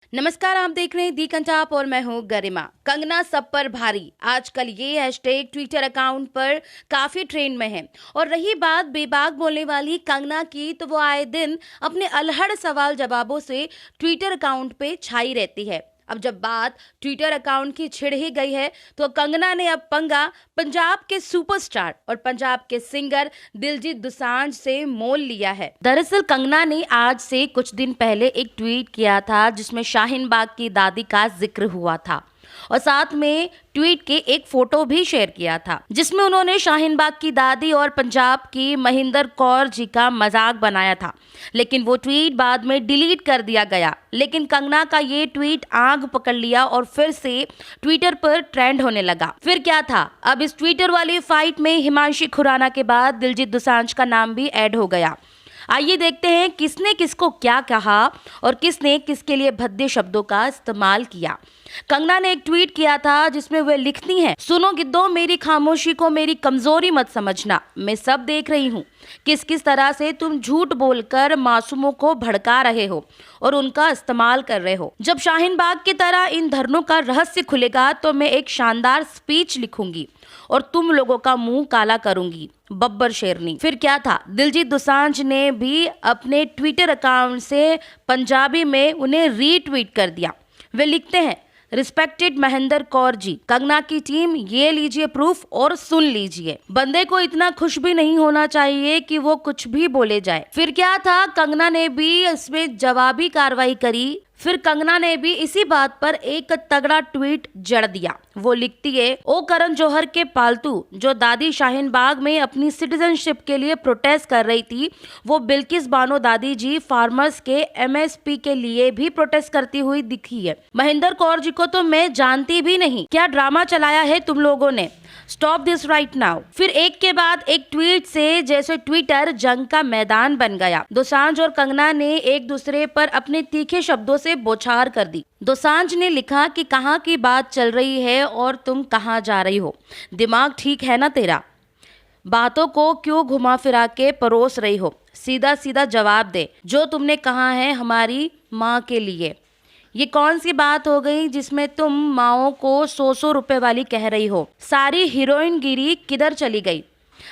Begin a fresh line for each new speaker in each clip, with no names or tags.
नमस्कार, आप देख रहे हैं दी कंटाप और मैं हूं गरिमा। कंगना सब पर भारी। आजकल ये हैशटैग ट्विटर अकाउंट पर काफी ट्रेंड में है। और रही बात बेबाक बोलने वाली कंगना की, तो वो आए दिन अपने अल्हड़ सवाल जवाबों से ट्विटर अकाउंट पे छाई रहती है। अब जब बात ट्विटर अकाउंट की छिड़ ही गई है, तो कंगना ने अब पंगा पंजाब के सुपरस्टार और पंजाब के सिंगर दिलजीत दोसांझ से मोल लिया है। दरअसल कंगना ने आज से कुछ दिन पहले एक ट्वीट किया था, जिसमें शाहीन बाग की दादी का जिक्र हुआ था और साथ में ट्वीट के एक फोटो भी शेयर किया था, जिसमें उन्होंने शाहीन बाग की दादी और पंजाब की महिंदर कौर जी का मजाक बनाया था। लेकिन वो ट्वीट बाद में डिलीट कर दिया गया। लेकिन कंगना का ये ट्वीट आग पकड़ लिया और फिर से ट्विटर पर ट्रेंड होने लगा। फिर क्या था, अब इस ट्विटर वाली फाइट में हिमांशी खुराना के बाद दिलजीत दोसांझ का नाम भी ऐड हो गया। आइए देखते हैं किसने किसको क्या कहा और किसने किसके लिए भद्दे शब्दों का इस्तेमाल किया। कंगना ने एक ट्वीट किया था, जिसमें वे लिखती हैं, सुनो गिद्धों, मेरी खामोशी को मेरी कमजोरी मत समझना। मैं सब देख रही हूँ किस किस तरह से तुम झूठ बोलकर मासूमों को भड़का रहे हो और उनका इस्तेमाल कर रहे हो। जब शाहीन बाग की तरह इन धरनों का रहस्य खुलेगा, तो मैं एक शानदार स्पीच लिखूंगी और तुम लोगों का मुंह काला करूंगी। बब्बर शेरनी। फिर क्या था, दिलजीत दोसांझ ने भी अपने ट्विटर अकाउंट से पंजाबी में उन्हें रीट्वीट कर दिया। वे लिखते हैं, रिस्पेक्टेड महिंदर कौर जी, कंगना की टीम, ये लीजिए प्रूफ और सुन लीजिए। बंदे को इतना खुश भी नहीं होना चाहिए कि वो कुछ भी बोले जाए। फिर क्या था, कंगना ने भी इसमें जवाबी कार्रवाई करी। फिर कंगना ने भी इसी बात पर एक तगड़ा ट्वीट जड़ दिया। वो लिखती है, ओ करण जौहर के पालतू, जो दादी शाहीन बाग में अपनी सिटीजनशिप के लिए प्रोटेस्ट कर रही थी, वो बिल्किस बानो दादी जी फार्मर्स के एमएसपी के लिए भी प्रोटेस्ट करती हुई दिखी है। महिंदर कौर जी को तो मैं जानती भी नहीं। क्या ड्रामा चलाया है तुम लोगों ने? Stop this right now. फिर एक के बाद एक ट्वीट से जैसे ट्विटर जंग का मैदान बन गया। दोसांझ और कंगना ने एक दूसरे पर अपने तीखे शब्दों से बौछार कर दी। दोसांझ ने लिखा कि कहाँ की बात चल रही है और तुम कहाँ जा रही हो? दिमाग ठीक है ना तेरा? बातों को क्यों घुमा फिरा के परोस रही हो? सीधा सीधा जवाब दे। जो तुमने कहा है हमारी माँ के लिए, ये कौन सी बात हो गई जिसमें तुम माओ को 100 रुपए वाली कह रही हो? सारी हीरोइन गिरी किधर चली गई?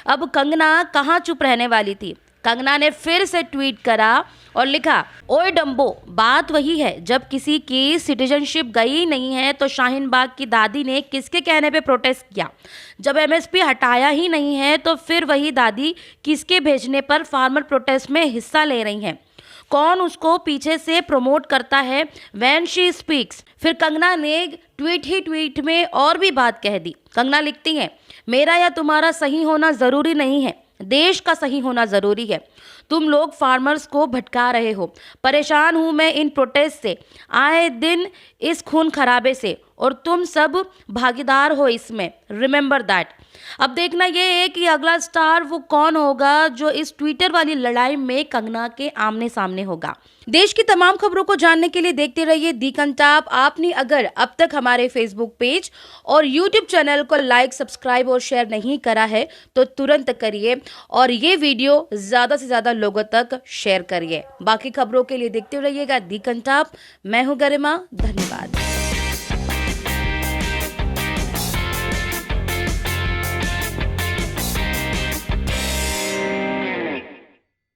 अब कंगना कहाँ चुप रहने वाली थी? कंगना ने फिर से ट्वीट करा और लिखा, ओए डम्बो, बात वही है। जब किसी की सिटीजनशिप गई नहीं है तो शाहीन बाग की दादी ने किसके कहने पे प्रोटेस्ट किया? जब एमएसपी हटाया ही नहीं है तो फिर वही दादी किसके भेजने पर फार्मर प्रोटेस्ट में हिस्सा ले रही हैं? कौन उसको पीछे से प्रमोट करता है व्हेन शी स्पीक्स? फिर कंगना ने ट्वीट ही ट्वीट में और भी बात कह दी। कंगना लिखती है, मेरा या तुम्हारा सही होना जरूरी नहीं है, देश का सही होना जरूरी है। तुम लोग फार्मर्स को भटका रहे हो। परेशान हूं मैं इन प्रोटेस्ट से, आए दिन इस खून खराबे से, और तुम सब भागीदार हो इसमें। Remember that. अब देखना ये है कि अगला स्टार वो कौन होगा जो इस ट्विटर वाली लड़ाई में कंगना के आमने सामने होगा। देश की तमाम खबरों को जानने के लिए देखते रहिए दी कंटाप। आपने अगर अब तक हमारे फेसबुक पेज और यूट्यूब चैनल को लाइक, सब्सक्राइब और शेयर नहीं करा है तो तुरंत करिए और ये वीडियो ज्यादा से ज्यादा लोगों तक शेयर करिए। बाकी खबरों के लिए देखते रहिएगा दी कंटाप। मैं हूँ गरिमा। धन्यवाद।